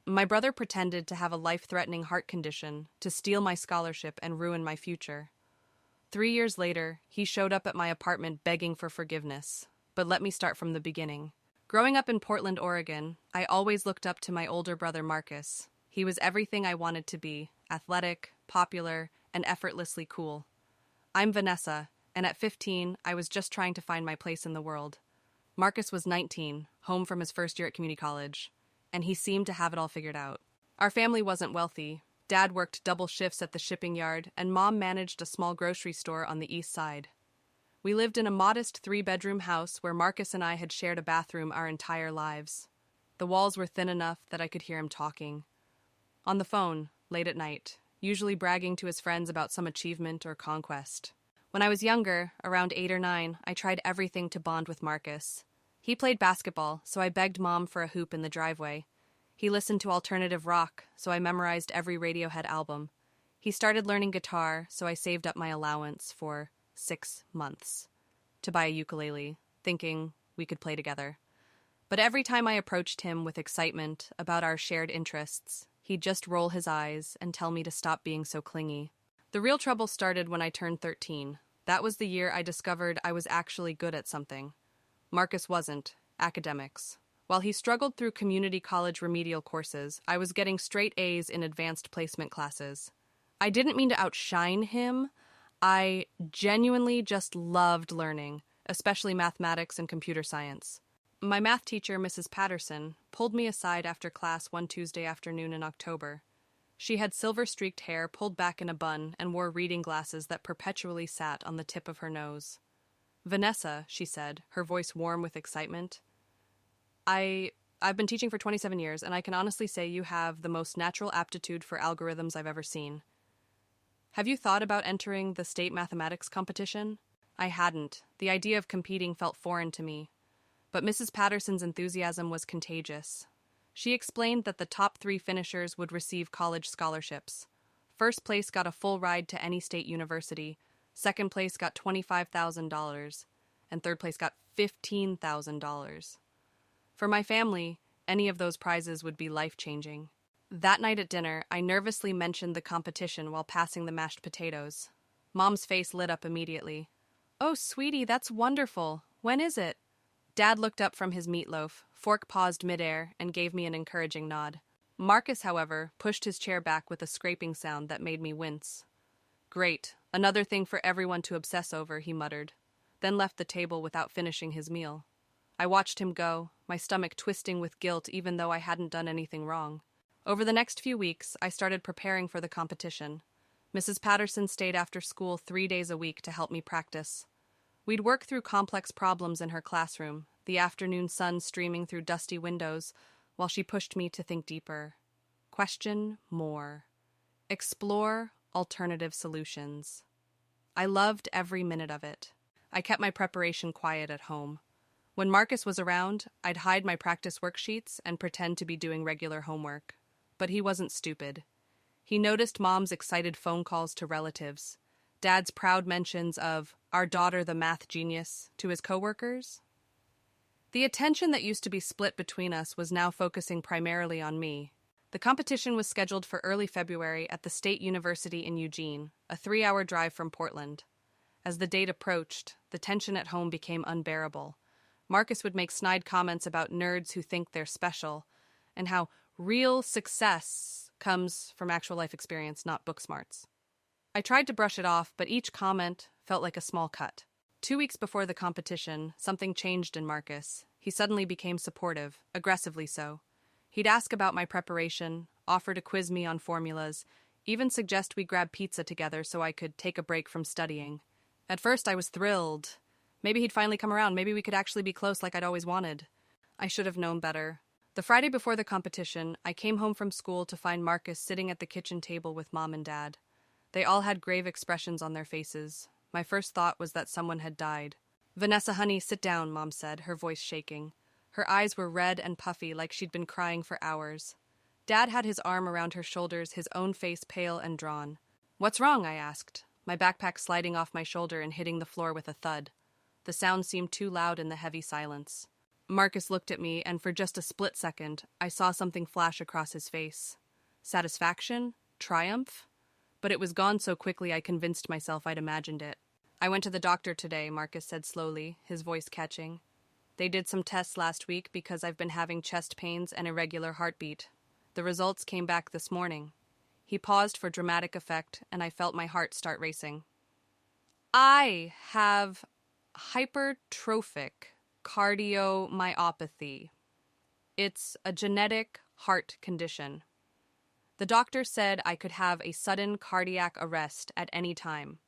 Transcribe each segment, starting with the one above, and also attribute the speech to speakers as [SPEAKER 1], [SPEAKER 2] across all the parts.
[SPEAKER 1] My brother pretended to have a life-threatening heart condition to steal my scholarship and ruin my future. 3 years later, he showed up at my apartment begging for forgiveness. But let me start from the beginning. Growing up in Portland, Oregon, I always looked up to my older brother Marcus. He was everything I wanted to be: athletic, popular, and effortlessly cool. I'm Vanessa, and at 15, I was just trying to find my place in the world. Marcus was 19, home from his first year at community college, and he seemed to have it all figured out. Our family wasn't wealthy. Dad worked double shifts at the shipping yard, and Mom managed a small grocery store on the east side. We lived in a modest 3-bedroom house where Marcus and I had shared a bathroom our entire lives. The walls were thin enough that I could hear him talking. On the phone, late at night, usually bragging to his friends about some achievement or conquest. When I was younger, around 8 or 9, I tried everything to bond with Marcus. He played basketball, so I begged Mom for a hoop in the driveway. He listened to alternative rock, so I memorized every Radiohead album. He started learning guitar, so I saved up my allowance for 6 months to buy a ukulele, thinking we could play together. But every time I approached him with excitement about our shared interests, he'd just roll his eyes and tell me to stop being so clingy. The real trouble started when I turned 13. That was the year I discovered I was actually good at something. Marcus wasn't: academics. While he struggled through community college remedial courses, I was getting straight A's in advanced placement classes. I didn't mean to outshine him. I genuinely just loved learning, especially mathematics and computer science. My math teacher, Mrs. Patterson, pulled me aside after class one Tuesday afternoon in October. She had silver-streaked hair pulled back in a bun and wore reading glasses that perpetually sat on the tip of her nose. "Vanessa," she said, her voice warm with excitement, I've been teaching for 27 years, and I can honestly say you have the most natural aptitude for algorithms I've ever seen. Have you thought about entering the state mathematics competition? I hadn't. The idea of competing felt foreign to me. But Mrs. Patterson's enthusiasm was contagious. She explained that the top 3 finishers would receive college scholarships. First place got a full ride to any state university, second place got $25,000, and third place got $15,000. For my family, any of those prizes would be life-changing. That night at dinner, I nervously mentioned the competition while passing the mashed potatoes. Mom's face lit up immediately. "Oh, sweetie, that's wonderful. When is it?" Dad looked up from his meatloaf, fork paused midair, and gave me an encouraging nod. Marcus, however, pushed his chair back with a scraping sound that made me wince. "Great. Another thing for everyone to obsess over," he muttered, then left the table without finishing his meal. I watched him go, my stomach twisting with guilt even though I hadn't done anything wrong. Over the next few weeks, I started preparing for the competition. Mrs. Patterson stayed after school 3 days a week to help me practice. We'd work through complex problems in her classroom, the afternoon sun streaming through dusty windows, while she pushed me to think deeper. Question more. Explore alternative solutions. I loved every minute of it. I kept my preparation quiet at home. When Marcus was around, I'd hide my practice worksheets and pretend to be doing regular homework. But he wasn't stupid. He noticed Mom's excited phone calls to relatives, Dad's proud mentions of "our daughter the math genius" to his coworkers. The attention that used to be split between us was now focusing primarily on me. The competition was scheduled for early February at the State University in Eugene, a 3-hour drive from Portland. As the date approached, the tension at home became unbearable. Marcus would make snide comments about nerds who think they're special, and how real success comes from actual life experience, not book smarts. I tried to brush it off, but each comment felt like a small cut. 2 weeks before the competition, something changed in Marcus. He suddenly became supportive, aggressively so. He'd ask about my preparation, offer to quiz me on formulas, even suggest we grab pizza together so I could take a break from studying. At first, I was thrilled. Maybe he'd finally come around. Maybe we could actually be close like I'd always wanted. I should have known better. The Friday before the competition, I came home from school to find Marcus sitting at the kitchen table with Mom and Dad. They all had grave expressions on their faces. My first thought was that someone had died. "Vanessa, honey, sit down," Mom said, her voice shaking. Her eyes were red and puffy, like she'd been crying for hours. Dad had his arm around her shoulders, his own face pale and drawn. "What's wrong?" I asked, my backpack sliding off my shoulder and hitting the floor with a thud. The sound seemed too loud in the heavy silence. Marcus looked at me, and for just a split second, I saw something flash across his face. Satisfaction? Triumph? But it was gone so quickly I convinced myself I'd imagined it. I went to the doctor today, Marcus said slowly, his voice catching. They did some tests last week because I've been having chest pains and irregular heartbeat. The results came back this morning. He paused for dramatic effect, and I felt my heart start racing. I have hypertrophic cardiomyopathy. It's a genetic heart condition. The doctor said I could have a sudden cardiac arrest at any time.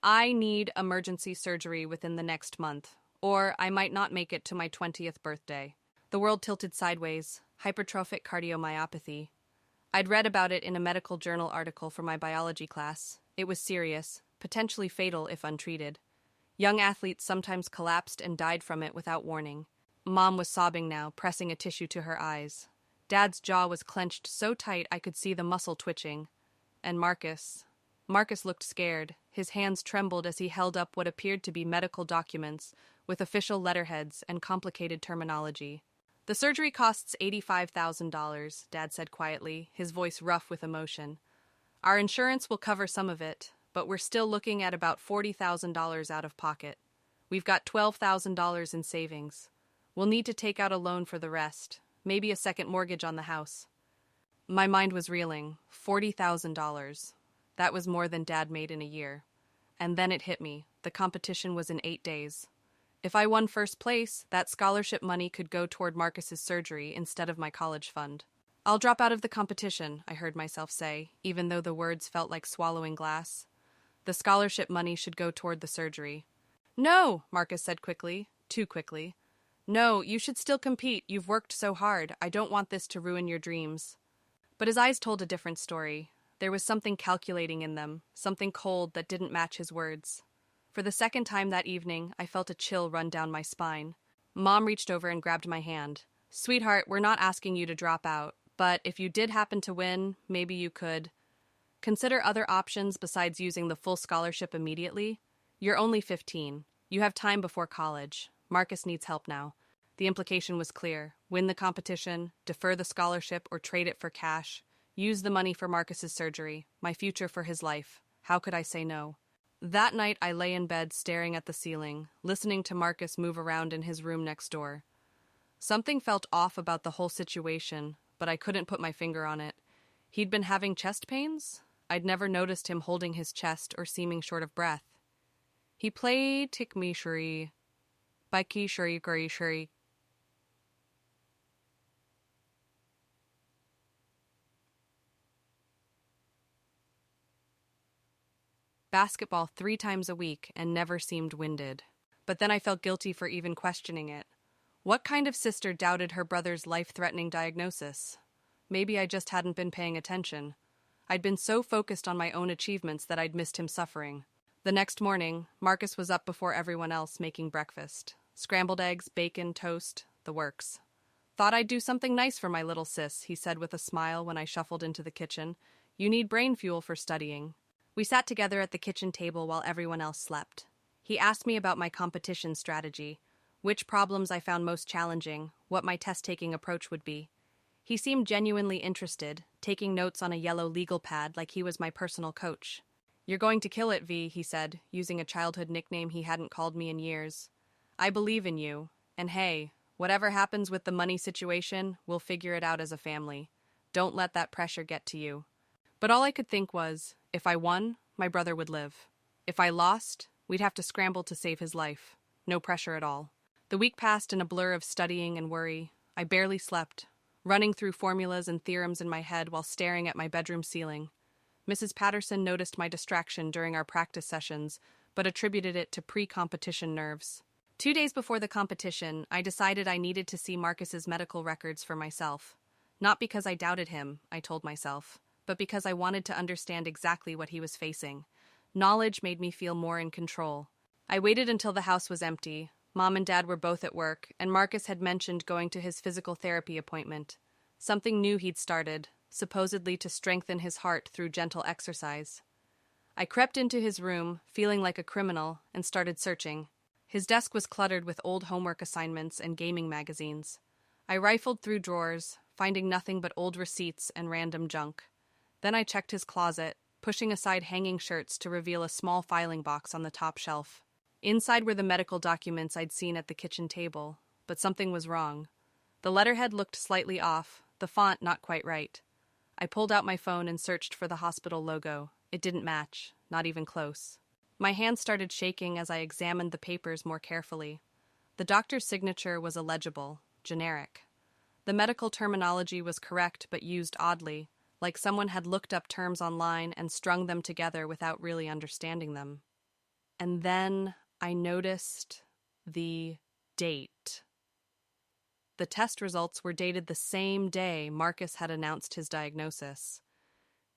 [SPEAKER 1] I need emergency surgery within the next month, or I might not make it to my 20th birthday. The world tilted sideways. Hypertrophic cardiomyopathy. I'd read about it in a medical journal article for my biology class. It was serious, potentially fatal if untreated. Young athletes sometimes collapsed and died from it without warning. Mom was sobbing now, pressing a tissue to her eyes. Dad's jaw was clenched so tight I could see the muscle twitching. And Marcus looked scared. His hands trembled as he held up what appeared to be medical documents with official letterheads and complicated terminology. The surgery costs $85,000, Dad said quietly, his voice rough with emotion. Our insurance will cover some of it, but we're still looking at about $40,000 out of pocket. We've got $12,000 in savings. We'll need to take out a loan for the rest, maybe a second mortgage on the house. My mind was reeling. $40,000. That was more than Dad made in a year. And then it hit me. The competition was in 8 days. If I won first place, that scholarship money could go toward Marcus's surgery instead of my college fund. I'll drop out of the competition, I heard myself say, even though the words felt like swallowing glass. The scholarship money should go toward the surgery. No, Marcus said quickly, too quickly. No, you should still compete. You've worked so hard. I don't want this to ruin your dreams. But his eyes told a different story. There was something calculating in them, something cold that didn't match his words. For the second time that evening, I felt a chill run down my spine. Mom reached over and grabbed my hand. Sweetheart, we're not asking you to drop out, but if you did happen to win, maybe you could consider other options besides using the full scholarship immediately. You're only 15. You have time before college. Marcus needs help now. The implication was clear. Win the competition, defer the scholarship, or trade it for cash. Use the money for Marcus's surgery, my future for his life. How could I say no? That night, I lay in bed staring at the ceiling, listening to Marcus move around in his room next door. Something felt off about the whole situation, but I couldn't put my finger on it. He'd been having chest pains? I'd never noticed him holding his chest or seeming short of breath. He played Tikmi Shuri, Baiki Shuri Guri Shuri. Basketball 3 times a week and never seemed winded. But then I felt guilty for even questioning it. What kind of sister doubted her brother's life-threatening diagnosis? Maybe I just hadn't been paying attention. I'd been so focused on my own achievements that I'd missed him suffering. The next morning, Marcus was up before everyone else making breakfast. Scrambled eggs, bacon, toast, the works. Thought I'd do something nice for my little sis, he said with a smile when I shuffled into the kitchen. You need brain fuel for studying. We sat together at the kitchen table while everyone else slept. He asked me about my competition strategy, which problems I found most challenging, what my test-taking approach would be. He seemed genuinely interested, taking notes on a yellow legal pad like he was my personal coach. You're going to kill it, V, he said, using a childhood nickname he hadn't called me in years. I believe in you, and hey, whatever happens with the money situation, we'll figure it out as a family. Don't let that pressure get to you. But all I could think was, if I won, my brother would live. If I lost, we'd have to scramble to save his life. No pressure at all. The week passed in a blur of studying and worry. I barely slept, running through formulas and theorems in my head while staring at my bedroom ceiling. Mrs. Patterson noticed my distraction during our practice sessions, but attributed it to pre-competition nerves. 2 days before the competition, I decided I needed to see Marcus's medical records for myself. Not because I doubted him, I told myself, but because I wanted to understand exactly what he was facing. Knowledge made me feel more in control. I waited until the house was empty. Mom and Dad were both at work, and Marcus had mentioned going to his physical therapy appointment. Something new he'd started, supposedly to strengthen his heart through gentle exercise. I crept into his room, feeling like a criminal, and started searching. His desk was cluttered with old homework assignments and gaming magazines. I rifled through drawers, finding nothing but old receipts and random junk. Then I checked his closet, pushing aside hanging shirts to reveal a small filing box on the top shelf. Inside were the medical documents I'd seen at the kitchen table, but something was wrong. The letterhead looked slightly off, the font not quite right. I pulled out my phone and searched for the hospital logo. It didn't match, not even close. My hands started shaking as I examined the papers more carefully. The doctor's signature was illegible, generic. The medical terminology was correct but used oddly, like someone had looked up terms online and strung them together without really understanding them. And then I noticed the date. The test results were dated the same day Marcus had announced his diagnosis.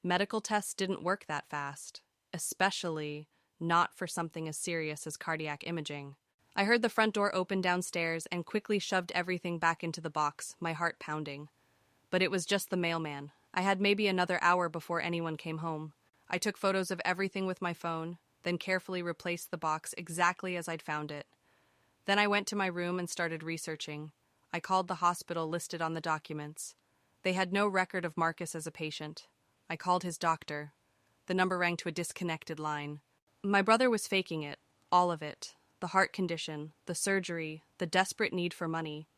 [SPEAKER 1] Medical tests didn't work that fast, especially not for something as serious as cardiac imaging. I heard the front door open downstairs and quickly shoved everything back into the box, my heart pounding. But it was just the mailman. I had maybe another hour before anyone came home. I took photos of everything with my phone, then carefully replaced the box exactly as I'd found it. Then I went to my room and started researching. I called the hospital listed on the documents. They had no record of Marcus as a patient. I called his doctor. The number rang to a disconnected line. My brother was faking it, all of it. The heart condition, the surgery, the desperate need for money.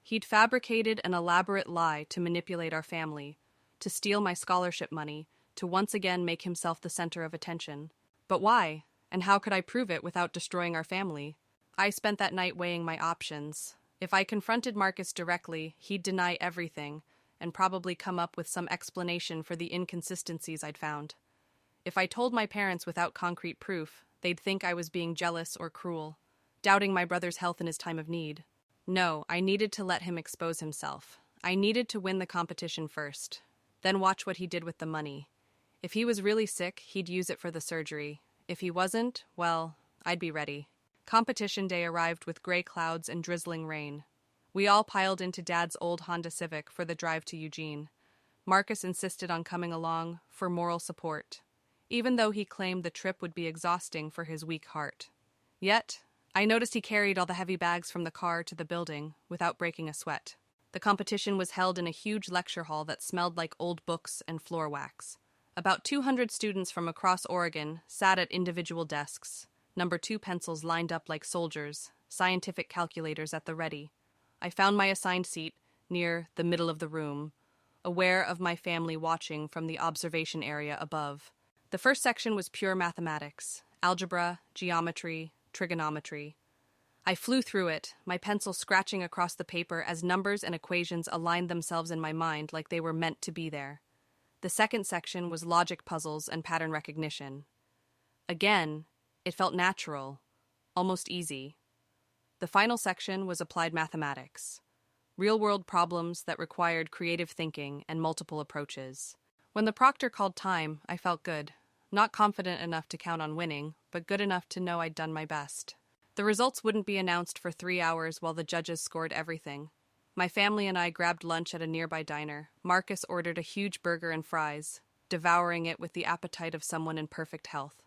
[SPEAKER 1] He'd fabricated an elaborate lie to manipulate our family, to steal my scholarship money, to once again make himself the center of attention. But why? And how could I prove it without destroying our family? I spent that night weighing my options. If I confronted Marcus directly, he'd deny everything, and probably come up with some explanation for the inconsistencies I'd found. If I told my parents without concrete proof, they'd think I was being jealous or cruel, doubting my brother's health in his time of need. No, I needed to let him expose himself. I needed to win the competition first, then watch what he did with the money. If he was really sick, he'd use it for the surgery. If he wasn't, well, I'd be ready. Competition day arrived with gray clouds and drizzling rain. We all piled into Dad's old Honda Civic for the drive to Eugene. Marcus insisted on coming along for moral support, even though he claimed the trip would be exhausting for his weak heart. Yet, I noticed he carried all the heavy bags from the car to the building without breaking a sweat. The competition was held in a huge lecture hall that smelled like old books and floor wax. About 200 students from across Oregon sat at individual desks, number 2 pencils lined up like soldiers, scientific calculators at the ready. I found my assigned seat near the middle of the room, aware of my family watching from the observation area above. The first section was pure mathematics, algebra, geometry, trigonometry. I flew through it, my pencil scratching across the paper as numbers and equations aligned themselves in my mind like they were meant to be there. The second section was logic puzzles and pattern recognition. Again, it felt natural, almost easy. The final section was applied mathematics, real-world problems that required creative thinking and multiple approaches. When the proctor called time, I felt good. Not confident enough to count on winning, but good enough to know I'd done my best. The results wouldn't be announced for 3 hours while the judges scored everything. My family and I grabbed lunch at a nearby diner. Marcus ordered a huge burger and fries, devouring it with the appetite of someone in perfect health.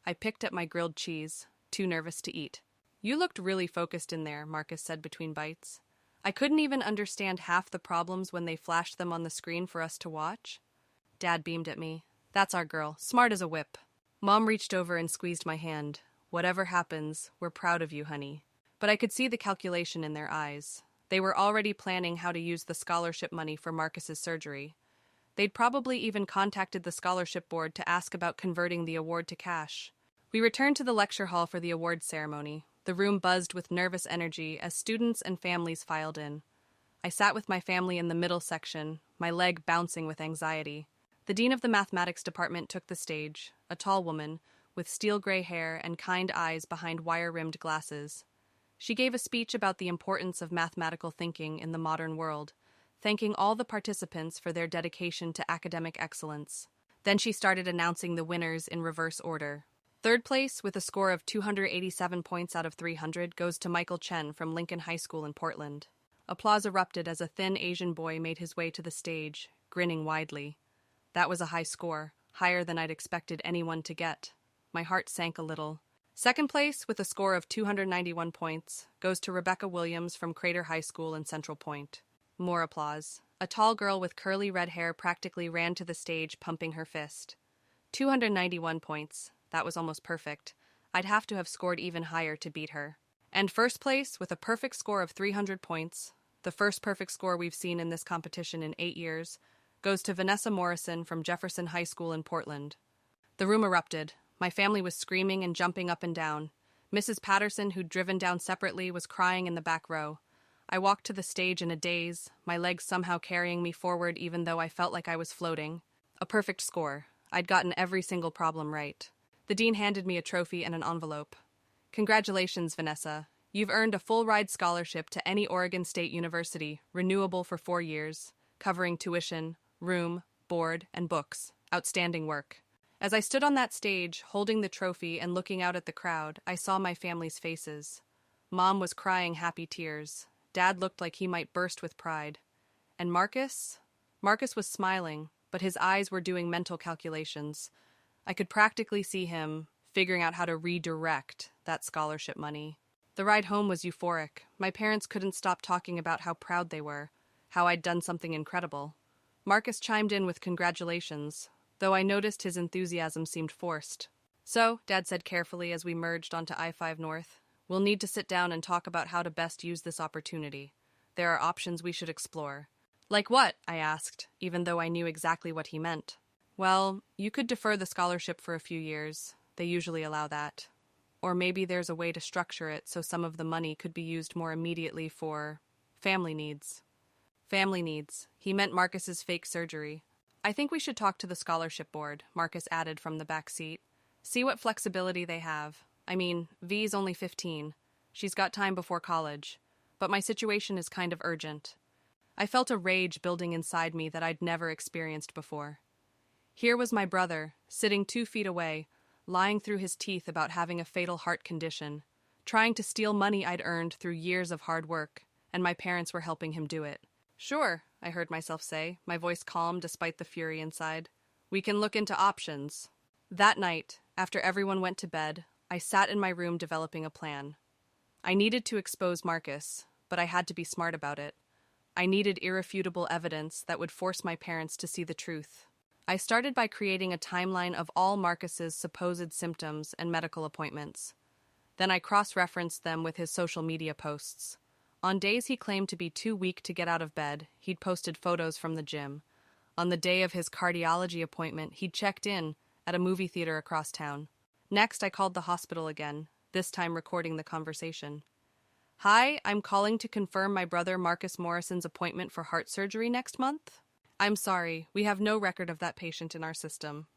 [SPEAKER 1] I picked at my grilled cheese, too nervous to eat. "You looked really focused in there," Marcus said between bites. I couldn't even understand half the problems when they flashed them on the screen for us to watch. Dad beamed at me. "That's our girl, smart as a whip." Mom reached over and squeezed my hand. "Whatever happens, we're proud of you, honey." But I could see the calculation in their eyes. They were already planning how to use the scholarship money for Marcus's surgery. They'd probably even contacted the scholarship board to ask about converting the award to cash. We returned to the lecture hall for the awards ceremony. The room buzzed with nervous energy as students and families filed in. I sat with my family in the middle section, my leg bouncing with anxiety. The dean of the mathematics department took the stage, a tall woman, with steel gray hair and kind eyes behind wire-rimmed glasses. She gave a speech about the importance of mathematical thinking in the modern world, thanking all the participants for their dedication to academic excellence. Then she started announcing the winners in reverse order. Third place, with a score of 287 points out of 300, goes to Michael Chen from Lincoln High School in Portland. Applause erupted as a thin Asian boy made his way to the stage, grinning widely. That was a high score, higher than I'd expected anyone to get. My heart sank a little. Second place, with a score of 291 points, goes to Rebecca Williams from Crater High School in Central Point. More applause. A tall girl with curly red hair practically ran to the stage, pumping her fist. 291 points. That was almost perfect. I'd have to have scored even higher to beat her. And first place, with a perfect score of 300 points, the first perfect score we've seen in this competition in 8 years, goes to Vanessa Morrison from Jefferson High School in Portland. The room erupted. My family was screaming and jumping up and down. Mrs. Patterson, who'd driven down separately, was crying in the back row. I walked to the stage in a daze, my legs somehow carrying me forward even though I felt like I was floating. A perfect score. I'd gotten every single problem right. The dean handed me a trophy and an envelope. Congratulations, Vanessa. You've earned a full-ride scholarship to any Oregon State University, renewable for 4 years, covering tuition, room, board, and books. Outstanding work. As I stood on that stage, holding the trophy and looking out at the crowd, I saw my family's faces. Mom was crying happy tears. Dad looked like he might burst with pride. And Marcus? Marcus was smiling, but his eyes were doing mental calculations. I could practically see him figuring out how to redirect that scholarship money. The ride home was euphoric. My parents couldn't stop talking about how proud they were, how I'd done something incredible. Marcus chimed in with congratulations, though I noticed his enthusiasm seemed forced. So, Dad said carefully as we merged onto I-5 North, we'll need to sit down and talk about how to best use this opportunity. There are options we should explore. Like what? I asked, even though I knew exactly what he meant. Well, you could defer the scholarship for a few years. They usually allow that. Or maybe there's a way to structure it so some of the money could be used more immediately for family needs. Family needs. He meant Marcus's fake surgery. I think we should talk to the scholarship board, Marcus added from the back seat. See what flexibility they have. I mean, V's only 15. She's got time before college. But my situation is kind of urgent. I felt a rage building inside me that I'd never experienced before. Here was my brother, sitting 2 feet away, lying through his teeth about having a fatal heart condition, trying to steal money I'd earned through years of hard work, and my parents were helping him do it. Sure, I heard myself say, my voice calm despite the fury inside. We can look into options. That night, after everyone went to bed, I sat in my room developing a plan. I needed to expose Marcus, but I had to be smart about it. I needed irrefutable evidence that would force my parents to see the truth. I started by creating a timeline of all Marcus's supposed symptoms and medical appointments. Then I cross-referenced them with his social media posts. On days he claimed to be too weak to get out of bed, he'd posted photos from the gym. On the day of his cardiology appointment, he'd checked in at a movie theater across town. Next, I called the hospital again, this time recording the conversation. Hi, I'm calling to confirm my brother Marcus Morrison's appointment for heart surgery next month. I'm sorry, we have no record of that patient in our system.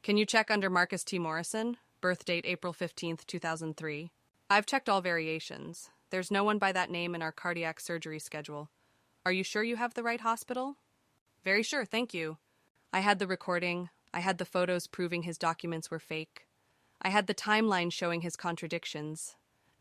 [SPEAKER 1] Can you check under Marcus T. Morrison? Birth date April 15th, 2003. I've checked all variations. There's no one by that name in our cardiac surgery schedule. Are you sure you have the right hospital? Very sure, thank you. I had the recording. I had the photos proving his documents were fake. I had the timeline showing his contradictions.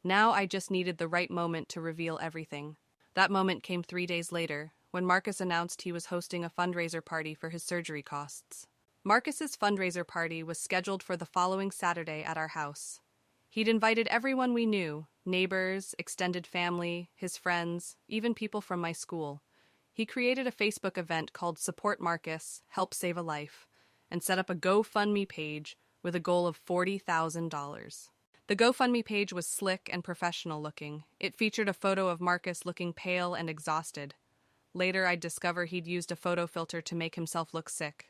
[SPEAKER 1] Now I just needed the right moment to reveal everything. That moment came 3 days later, when Marcus announced he was hosting a fundraiser party for his surgery costs. Marcus's fundraiser party was scheduled for the following Saturday at our house. He'd invited everyone we knew, neighbors, extended family, his friends, even people from my school. He created a Facebook event called Support Marcus, Help Save a Life, and set up a GoFundMe page with a goal of $40,000. The GoFundMe page was slick and professional looking. It featured a photo of Marcus looking pale and exhausted. Later, I'd discover he'd used a photo filter to make himself look sick.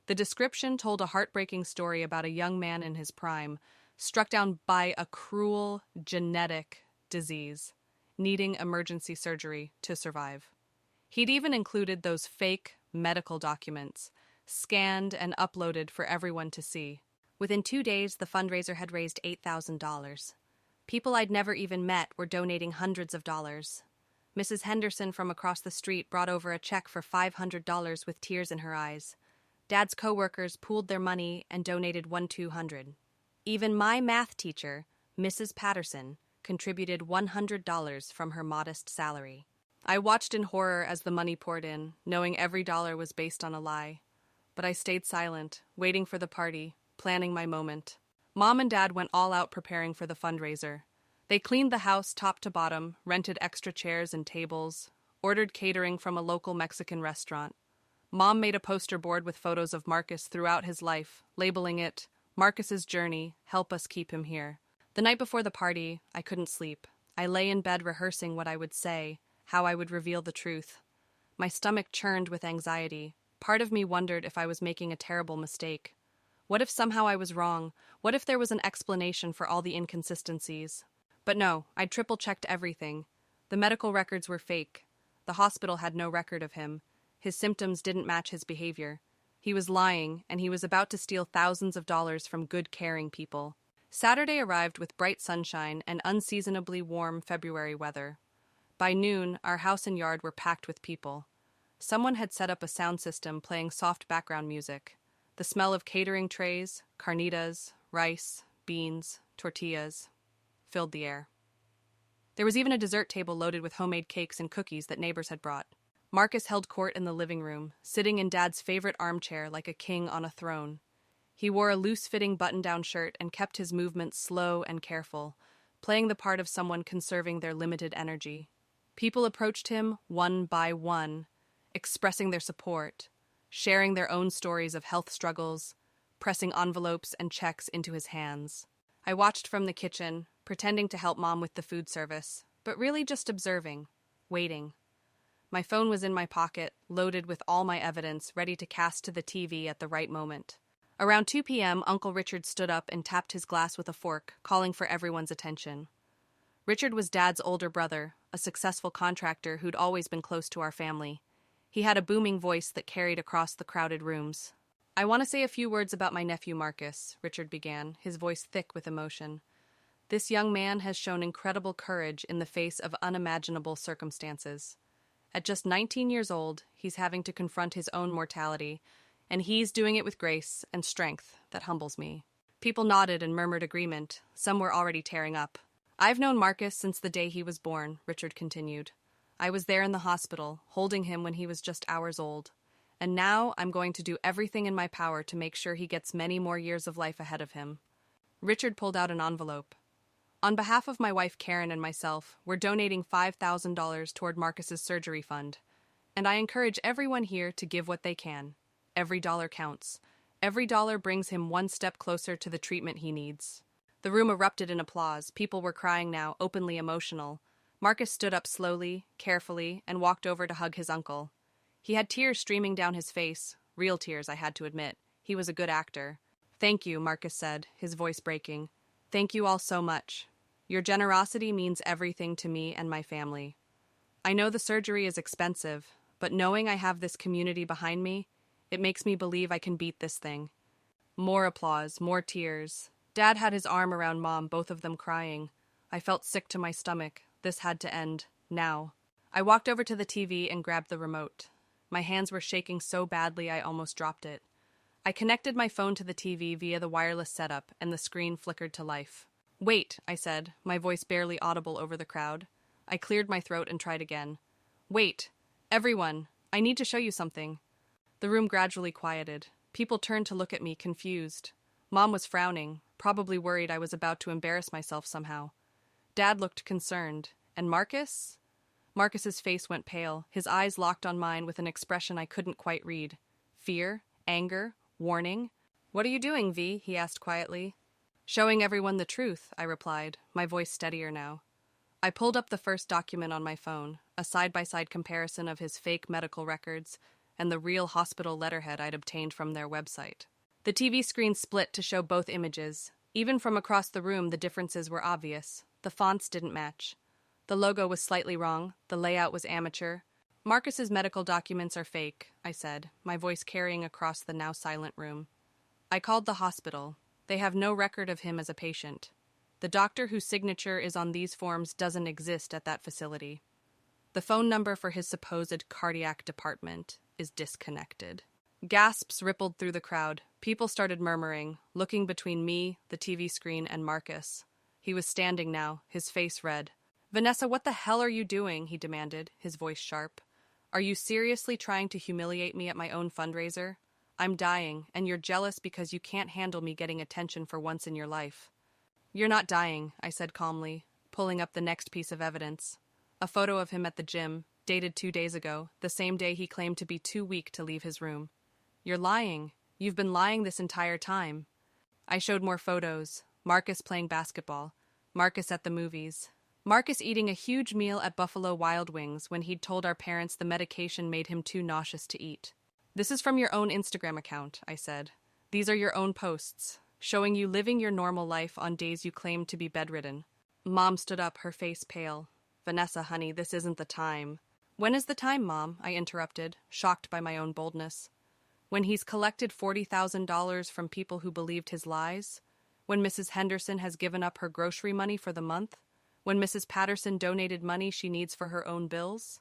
[SPEAKER 1] The description told a heartbreaking story about a young man in his prime, struck down by a cruel, genetic disease, needing emergency surgery to survive. He'd even included those fake medical documents, scanned and uploaded for everyone to see. Within 2 days, the fundraiser had raised $8,000. People I'd never even met were donating hundreds of dollars. Mrs. Henderson from across the street brought over a check for $500 with tears in her eyes. Dad's coworkers pooled their money and donated $200. Even my math teacher, Mrs. Patterson, contributed $100 from her modest salary. I watched in horror as the money poured in, knowing every dollar was based on a lie. But I stayed silent, waiting for the party, planning my moment. Mom and Dad went all out preparing for the fundraiser. They cleaned the house top to bottom, rented extra chairs and tables, ordered catering from a local Mexican restaurant. Mom made a poster board with photos of Marcus throughout his life, labeling it, "Marcus's Journey, Help Us Keep Him Here." The night before the party, I couldn't sleep. I lay in bed rehearsing what I would say, how I would reveal the truth. My stomach churned with anxiety. Part of me wondered if I was making a terrible mistake. What if somehow I was wrong? What if there was an explanation for all the inconsistencies? But no, I'd triple-checked everything. The medical records were fake. The hospital had no record of him. His symptoms didn't match his behavior. He was lying, and he was about to steal thousands of dollars from good, caring people. Saturday arrived with bright sunshine and unseasonably warm February weather. By noon, our house and yard were packed with people. Someone had set up a sound system playing soft background music. The smell of catering trays, carnitas, rice, beans, tortillas filled the air. There was even a dessert table loaded with homemade cakes and cookies that neighbors had brought. Marcus held court in the living room, sitting in Dad's favorite armchair like a king on a throne. He wore a loose-fitting button-down shirt and kept his movements slow and careful, playing the part of someone conserving their limited energy. People approached him one by one, expressing their support, sharing their own stories of health struggles, pressing envelopes and checks into his hands. I watched from the kitchen, pretending to help Mom with the food service, but really just observing, waiting. My phone was in my pocket, loaded with all my evidence, ready to cast to the TV at the right moment. Around 2 p.m., Uncle Richard stood up and tapped his glass with a fork, calling for everyone's attention. Richard was Dad's older brother, a successful contractor who'd always been close to our family. He had a booming voice that carried across the crowded rooms. "I want to say a few words about my nephew Marcus," Richard began, his voice thick with emotion. "This young man has shown incredible courage in the face of unimaginable circumstances. At just 19 years old, he's having to confront his own mortality, and he's doing it with grace and strength that humbles me." People nodded and murmured agreement. Some were already tearing up. "I've known Marcus since the day he was born," Richard continued. "I was there in the hospital, holding him when he was just hours old. And now I'm going to do everything in my power to make sure he gets many more years of life ahead of him." Richard pulled out an envelope. "On behalf of my wife Karen and myself, we're donating $5,000 toward Marcus's surgery fund. And I encourage everyone here to give what they can. Every dollar counts. Every dollar brings him one step closer to the treatment he needs." The room erupted in applause. People were crying now, openly emotional. Marcus stood up slowly, carefully, and walked over to hug his uncle. He had tears streaming down his face. Real tears, I had to admit. He was a good actor. "Thank you," Marcus said, his voice breaking. "Thank you all so much. Your generosity means everything to me and my family. I know the surgery is expensive, but knowing I have this community behind me, it makes me believe I can beat this thing." More applause, more tears. Dad had his arm around Mom, both of them crying. I felt sick to my stomach. This had to end. Now. I walked over to the TV and grabbed the remote. My hands were shaking so badly I almost dropped it. I connected my phone to the TV via the wireless setup, and the screen flickered to life. "Wait," I said, my voice barely audible over the crowd. I cleared my throat and tried again. "Wait. Everyone. I need to show you something." The room gradually quieted. People turned to look at me, confused. Mom was frowning, probably worried I was about to embarrass myself somehow. Dad looked concerned. And Marcus? Marcus's face went pale, his eyes locked on mine with an expression I couldn't quite read. Fear? Anger? Warning? "What are you doing, V?" he asked quietly. "Showing everyone the truth," I replied, my voice steadier now. I pulled up the first document on my phone, a side-by-side comparison of his fake medical records and the real hospital letterhead I'd obtained from their website. The TV screen split to show both images. Even from across the room, the differences were obvious. The fonts didn't match. The logo was slightly wrong. The layout was amateur. "Marcus's medical documents are fake," I said, my voice carrying across the now silent room. "I called the hospital. They have no record of him as a patient. The doctor whose signature is on these forms doesn't exist at that facility. The phone number for his supposed cardiac department is disconnected." Gasps rippled through the crowd. People started murmuring, looking between me, the TV screen, and Marcus. He was standing now, his face red. "Vanessa, what the hell are you doing?" he demanded, his voice sharp. "Are you seriously trying to humiliate me at my own fundraiser? I'm dying, and you're jealous because you can't handle me getting attention for once in your life. You're not dying, I said calmly, pulling up the next piece of evidence. A photo of him at the gym, dated 2 days ago, the same day he claimed to be too weak to leave his room. You're lying. You've been lying this entire time. I showed more photos. Marcus playing basketball. Marcus at the movies. Marcus eating a huge meal at Buffalo Wild Wings when he'd told our parents the medication made him too nauseous to eat. This is from your own Instagram account, I said. These are your own posts, showing you living your normal life on days you claim to be bedridden. Mom stood up, her face pale. Vanessa, honey, this isn't the time. When is the time, Mom? I interrupted, shocked by my own boldness. When he's collected $40,000 from people who believed his lies? When Mrs. Henderson has given up her grocery money for the month? When Mrs. Patterson donated money she needs for her own bills?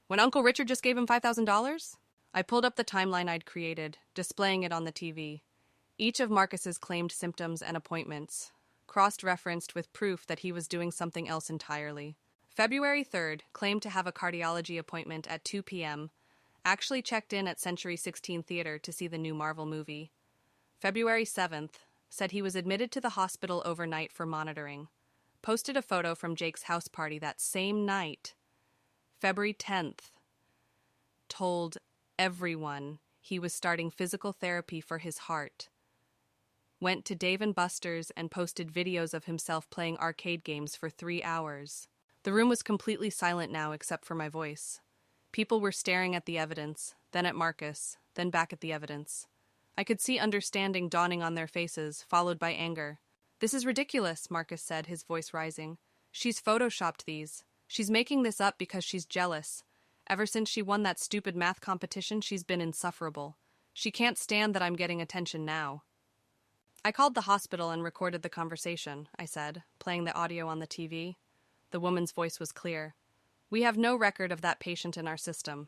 [SPEAKER 1] When Uncle Richard just gave him $5,000? I pulled up the timeline I'd created, displaying it on the TV. Each of Marcus's claimed symptoms and appointments, cross-referenced with proof that he was doing something else entirely. February 3rd, claimed to have a cardiology appointment at 2 p.m., actually checked in at Century 16 Theater to see the new Marvel movie. February 7th, said he was admitted to the hospital overnight for monitoring. Posted a photo from Jake's house party that same night. February 10th, told everyone he was starting physical therapy for his heart. Went to Dave & Buster's and posted videos of himself playing arcade games for 3 hours. The room was completely silent now except for my voice. People were staring at the evidence, then at Marcus, then back at the evidence. I could see understanding dawning on their faces, followed by anger. This is ridiculous, Marcus said, his voice rising. She's photoshopped these. She's making this up because she's jealous. Ever since she won that stupid math competition, she's been insufferable. She can't stand that I'm getting attention now. I called the hospital and recorded the conversation, I said, playing the audio on the TV. The woman's voice was clear. We have no record of that patient in our system.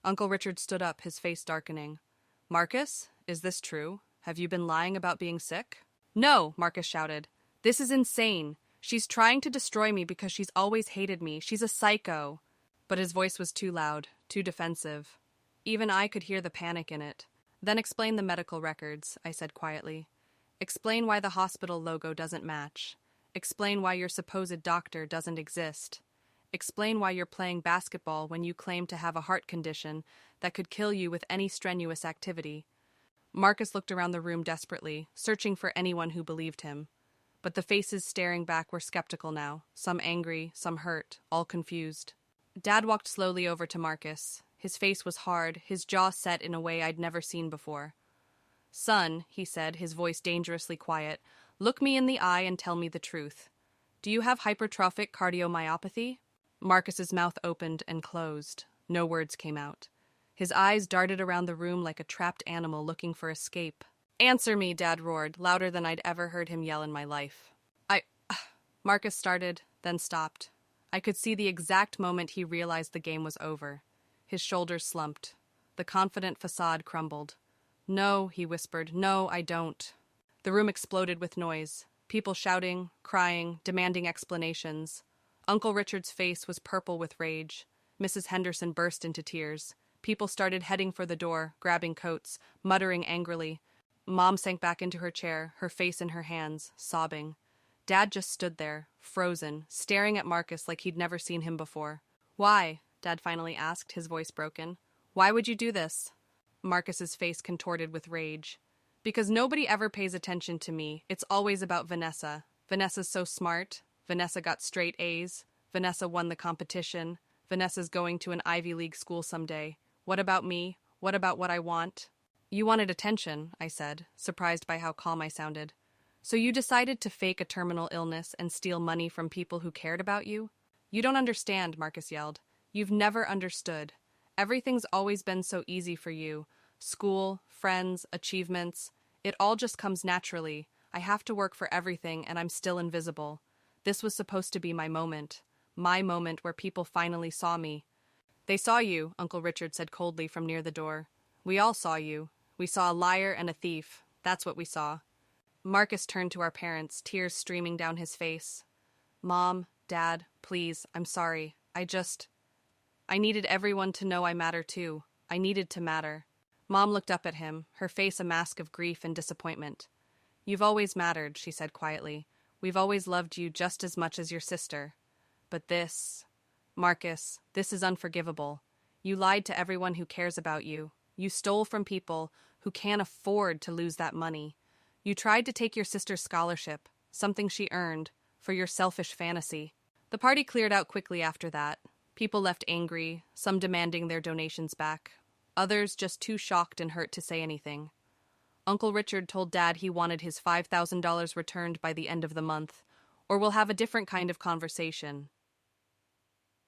[SPEAKER 1] Uncle Richard stood up, his face darkening. Marcus, is this true? Have you been lying about being sick? No, Marcus shouted. This is insane. She's trying to destroy me because she's always hated me. She's a psycho. But his voice was too loud, too defensive. Even I could hear the panic in it. Then explain the medical records, I said quietly. Explain why the hospital logo doesn't match. Explain why your supposed doctor doesn't exist. Explain why you're playing basketball when you claim to have a heart condition that could kill you with any strenuous activity. Marcus looked around the room desperately, searching for anyone who believed him. But the faces staring back were skeptical now, some angry, some hurt, all confused. Dad walked slowly over to Marcus. His face was hard, his jaw set in a way I'd never seen before. Son, he said, his voice dangerously quiet, look me in the eye and tell me the truth. Do you have hypertrophic cardiomyopathy? Marcus's mouth opened and closed. No words came out. His eyes darted around the room like a trapped animal looking for escape. Answer me, Dad roared, louder than I'd ever heard him yell in my life. Marcus started, then stopped. I could see the exact moment he realized the game was over. His shoulders slumped. The confident facade crumbled. No, he whispered. No, I don't. The room exploded with noise. People shouting, crying, demanding explanations. Uncle Richard's face was purple with rage. Mrs. Henderson burst into tears. People started heading for the door, grabbing coats, muttering angrily. Mom sank back into her chair, her face in her hands, sobbing. Dad just stood there, frozen, staring at Marcus like he'd never seen him before. Why? Dad finally asked, his voice broken. Why would you do this? Marcus's face contorted with rage. Because nobody ever pays attention to me. It's always about Vanessa. Vanessa's so smart. Vanessa got straight A's. Vanessa won the competition. Vanessa's going to an Ivy League school someday. What about me? What about what I want? You wanted attention, I said, surprised by how calm I sounded. So you decided to fake a terminal illness and steal money from people who cared about you? You don't understand, Marcus yelled. You've never understood. Everything's always been so easy for you. School, friends, achievements. It all just comes naturally. I have to work for everything, and I'm still invisible. This was supposed to be my moment where people finally saw me. They saw you, Uncle Richard said coldly from near the door. We all saw you. We saw a liar and a thief. That's what we saw. Marcus turned to our parents, tears streaming down his face. Mom, Dad, please, I'm sorry. I needed everyone to know I matter too. I needed to matter. Mom looked up at him, her face a mask of grief and disappointment. "You've always mattered," she said quietly. "We've always loved you just as much as your sister. But this... Marcus, this is unforgivable. You lied to everyone who cares about you. You stole from people who can't afford to lose that money. You tried to take your sister's scholarship, something she earned, for your selfish fantasy." The party cleared out quickly after that. People left angry, some demanding their donations back, others just too shocked and hurt to say anything. Uncle Richard told Dad he wanted his $5,000 returned by the end of the month, or we'll have a different kind of conversation.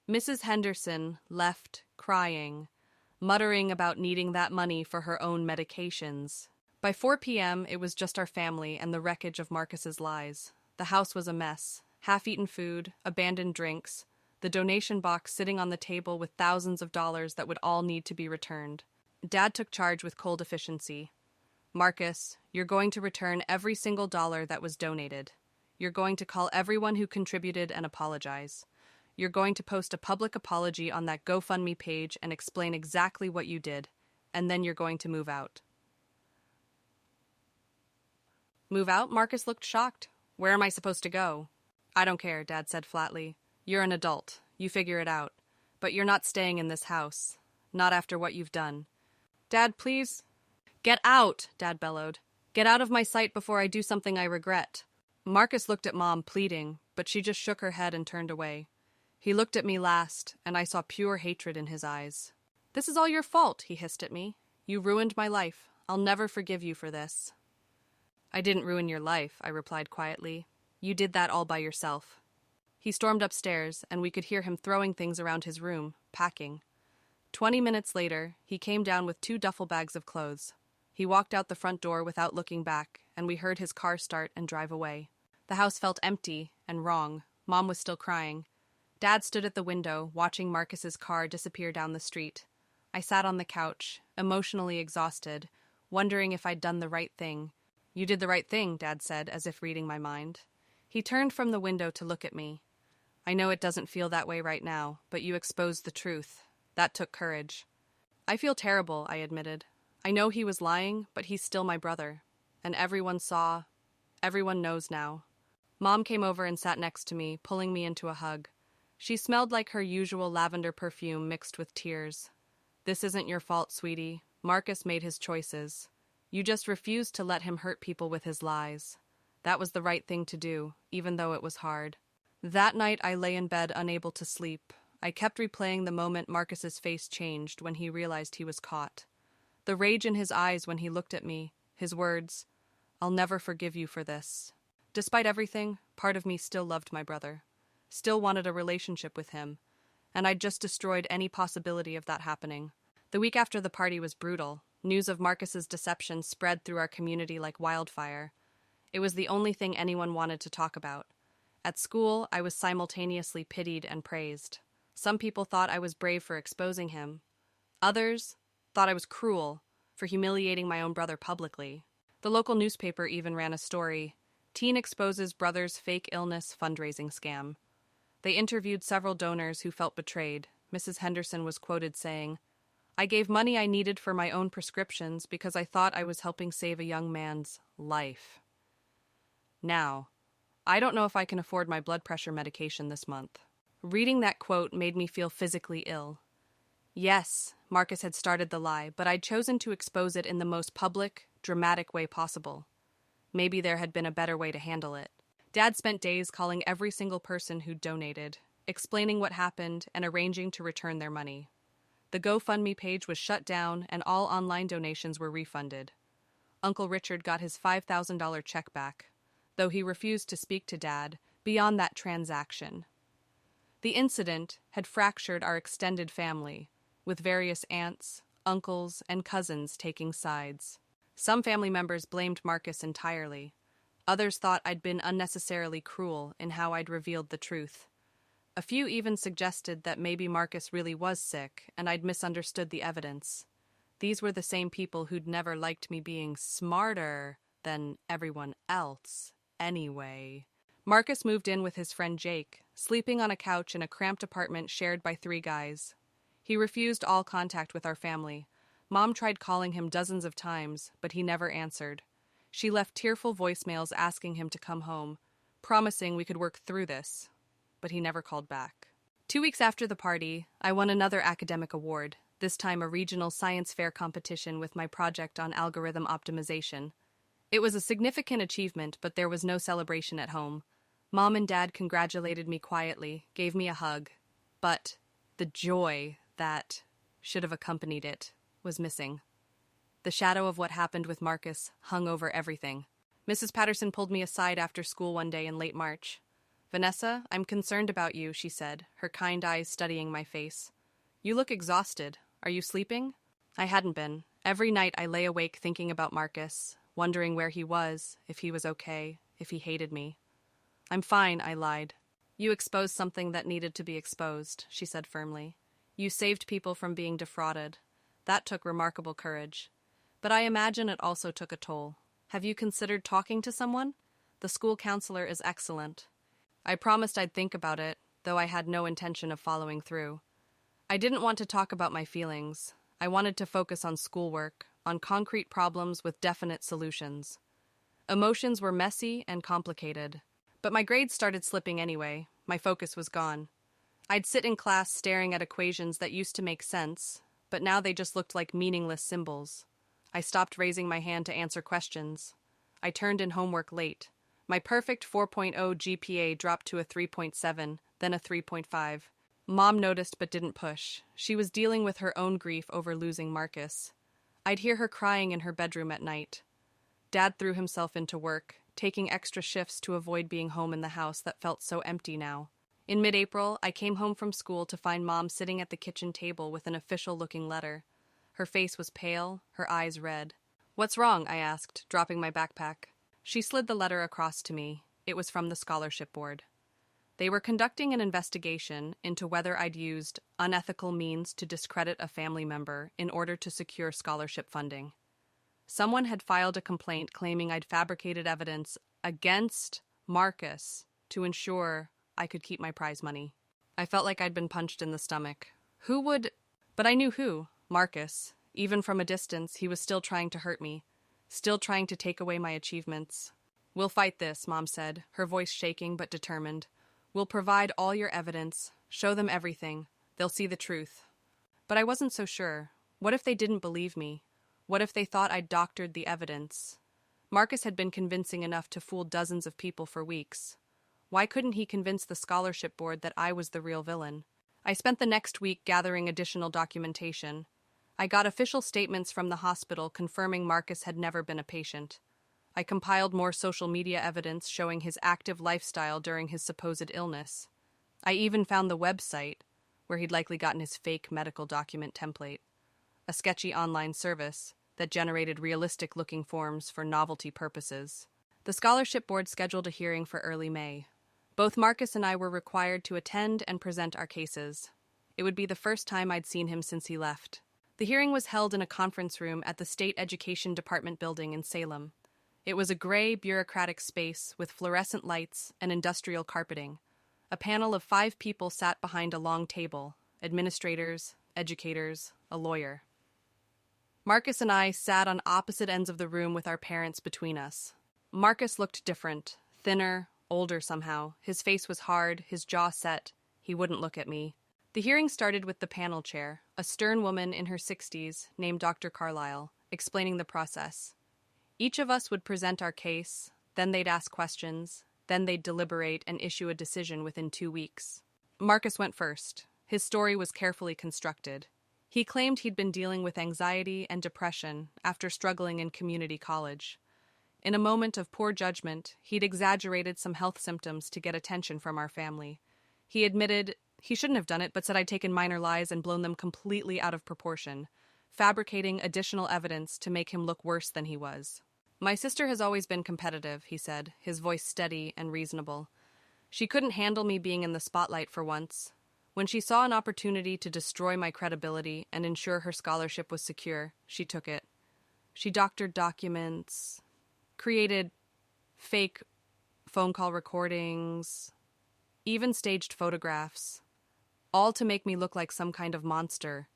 [SPEAKER 1] Mrs. Henderson left crying, muttering about needing that money for her own medications. By 4 p.m., it was just our family and the wreckage of Marcus's lies. The house was a mess. Half-eaten food, abandoned drinks, the donation box sitting on the table with thousands of dollars that would all need to be returned. Dad took charge with cold efficiency. "Marcus, you're going to return every single dollar that was donated. You're going to call everyone who contributed and apologize. You're going to post a public apology on that GoFundMe page and explain exactly what you did, and then you're going to move out." "Move out?" Marcus looked shocked. "Where am I supposed to go?" "I don't care," Dad said flatly. "You're an adult. You figure it out. But you're not staying in this house. Not after what you've done." "Dad, please." "Get out," Dad bellowed. "Get out of my sight before I do something I regret." Marcus looked at Mom, pleading, but she just shook her head and turned away. He looked at me last, and I saw pure hatred in his eyes. "This is all your fault," he hissed at me. "You ruined my life. I'll never forgive you for this." "I didn't ruin your life," I replied quietly. "You did that all by yourself." He stormed upstairs, and we could hear him throwing things around his room, packing. 20 minutes later, he came down with 2 duffel bags of clothes. He walked out the front door without looking back, and we heard his car start and drive away. The house felt empty and wrong. Mom was still crying. Dad stood at the window, watching Marcus's car disappear down the street. I sat on the couch, emotionally exhausted, wondering if I'd done the right thing. "You did the right thing," Dad said, as if reading my mind. He turned from the window to look at me. "I know it doesn't feel that way right now, but you exposed the truth. That took courage." "I feel terrible," I admitted. "I know he was lying, but he's still my brother. And everyone saw. Everyone knows now." Mom came over and sat next to me, pulling me into a hug. She smelled like her usual lavender perfume mixed with tears. "This isn't your fault, sweetie. Marcus made his choices. You just refused to let him hurt people with his lies. That was the right thing to do, even though it was hard." That night I lay in bed unable to sleep. I kept replaying the moment Marcus's face changed when he realized he was caught. The rage in his eyes when he looked at me, his words, "I'll never forgive you for this." Despite everything, part of me still loved my brother, still wanted a relationship with him, and I'd just destroyed any possibility of that happening. The week after the party was brutal. News of Marcus's deception spread through our community like wildfire. It was the only thing anyone wanted to talk about. At school, I was simultaneously pitied and praised. Some people thought I was brave for exposing him. Others thought I was cruel for humiliating my own brother publicly. The local newspaper even ran a story, "Teen exposes brother's fake illness fundraising scam." They interviewed several donors who felt betrayed. Mrs. Henderson was quoted saying, "I gave money I needed for my own prescriptions because I thought I was helping save a young man's life." Now, I don't know if I can afford my blood pressure medication this month. Reading that quote made me feel physically ill. Yes, Marcus had started the lie, but I'd chosen to expose it in the most public, dramatic way possible. Maybe there had been a better way to handle it. Dad spent days calling every single person who'd donated, explaining what happened and arranging to return their money. The GoFundMe page was shut down and all online donations were refunded. Uncle Richard got his $5,000 check back, though he refused to speak to Dad beyond that transaction. The incident had fractured our extended family, with various aunts, uncles, and cousins taking sides. Some family members blamed Marcus entirely. Others thought I'd been unnecessarily cruel in how I'd revealed the truth. A few even suggested that maybe Marcus really was sick and I'd misunderstood the evidence. These were the same people who'd never liked me being smarter than everyone else, anyway. Marcus moved in with his friend Jake, sleeping on a couch in a cramped apartment shared by 3 guys. He refused all contact with our family, Mom tried calling him dozens of times, but he never answered. She left tearful voicemails asking him to come home, promising we could work through this, but he never called back. 2 weeks after the party, I won another academic award, this time a regional science fair competition with my project on algorithm optimization. It was a significant achievement, but there was no celebration at home. Mom and Dad congratulated me quietly, gave me a hug, but the joy that should have accompanied it was missing. The shadow of what happened with Marcus hung over everything. Mrs. Patterson pulled me aside after school one day in late March. "Vanessa, I'm concerned about you," she said, her kind eyes studying my face. "You look exhausted. Are you sleeping?" I hadn't been. Every night I lay awake thinking about Marcus, wondering where he was, if he was okay, if he hated me. "I'm fine," I lied. "You exposed something that needed to be exposed," she said firmly. "You saved people from being defrauded. That took remarkable courage. But I imagine it also took a toll. Have you considered talking to someone? The school counselor is excellent." I promised I'd think about it, though I had no intention of following through. I didn't want to talk about my feelings. I wanted to focus on schoolwork, on concrete problems with definite solutions. Emotions were messy and complicated. But my grades started slipping anyway. My focus was gone. I'd sit in class staring at equations that used to make sense, but now they just looked like meaningless symbols. I stopped raising my hand to answer questions. I turned in homework late. My perfect 4.0 GPA dropped to a 3.7, then a 3.5. Mom noticed but didn't push. She was dealing with her own grief over losing Marcus. I'd hear her crying in her bedroom at night. Dad threw himself into work, taking extra shifts to avoid being home in the house that felt so empty now. In mid-April, I came home from school to find Mom sitting at the kitchen table with an official-looking letter. Her face was pale, her eyes red. "What's wrong?" I asked, dropping my backpack. She slid the letter across to me. It was from the scholarship board. They were conducting an investigation into whether I'd used unethical means to discredit a family member in order to secure scholarship funding. Someone had filed a complaint claiming I'd fabricated evidence against Marcus to ensure I could keep my prize money. I felt like I'd been punched in the stomach. Who would... But I knew who. Marcus. Even from a distance, he was still trying to hurt me. Still trying to take away my achievements. "We'll fight this," Mom said, her voice shaking but determined. "We'll provide all your evidence. Show them everything. They'll see the truth." But I wasn't so sure. What if they didn't believe me? What if they thought I'd doctored the evidence? Marcus had been convincing enough to fool dozens of people for weeks. Why couldn't he convince the scholarship board that I was the real villain? I spent the next week gathering additional documentation. I got official statements from the hospital confirming Marcus had never been a patient. I compiled more social media evidence showing his active lifestyle during his supposed illness. I even found the website, where he'd likely gotten his fake medical document template, a sketchy online service that generated realistic-looking forms for novelty purposes. The scholarship board scheduled a hearing for early May. Both Marcus and I were required to attend and present our cases. It would be the first time I'd seen him since he left. The hearing was held in a conference room at the State Education Department building in Salem. It was a gray, bureaucratic space with fluorescent lights and industrial carpeting. A panel of 5 people sat behind a long table: administrators, educators, a lawyer. Marcus and I sat on opposite ends of the room with our parents between us. Marcus looked different, thinner, older somehow. His face was hard, his jaw set. He wouldn't look at me. The hearing started with the panel chair, a stern woman in her 60s named Dr. Carlisle, explaining the process. Each of us would present our case, then they'd ask questions, then they'd deliberate and issue a decision within 2 weeks. Marcus went first. His story was carefully constructed. He claimed he'd been dealing with anxiety and depression after struggling in community college. In a moment of poor judgment, he'd exaggerated some health symptoms to get attention from our family. He admitted he shouldn't have done it, but said I'd taken minor lies and blown them completely out of proportion, fabricating additional evidence to make him look worse than he was. "My sister has always been competitive," he said, his voice steady and reasonable. "She couldn't handle me being in the spotlight for once. When she saw an opportunity to destroy my credibility and ensure her scholarship was secure, she took it. She doctored documents, created fake phone call recordings, even staged photographs, all to make me look like some kind of monster,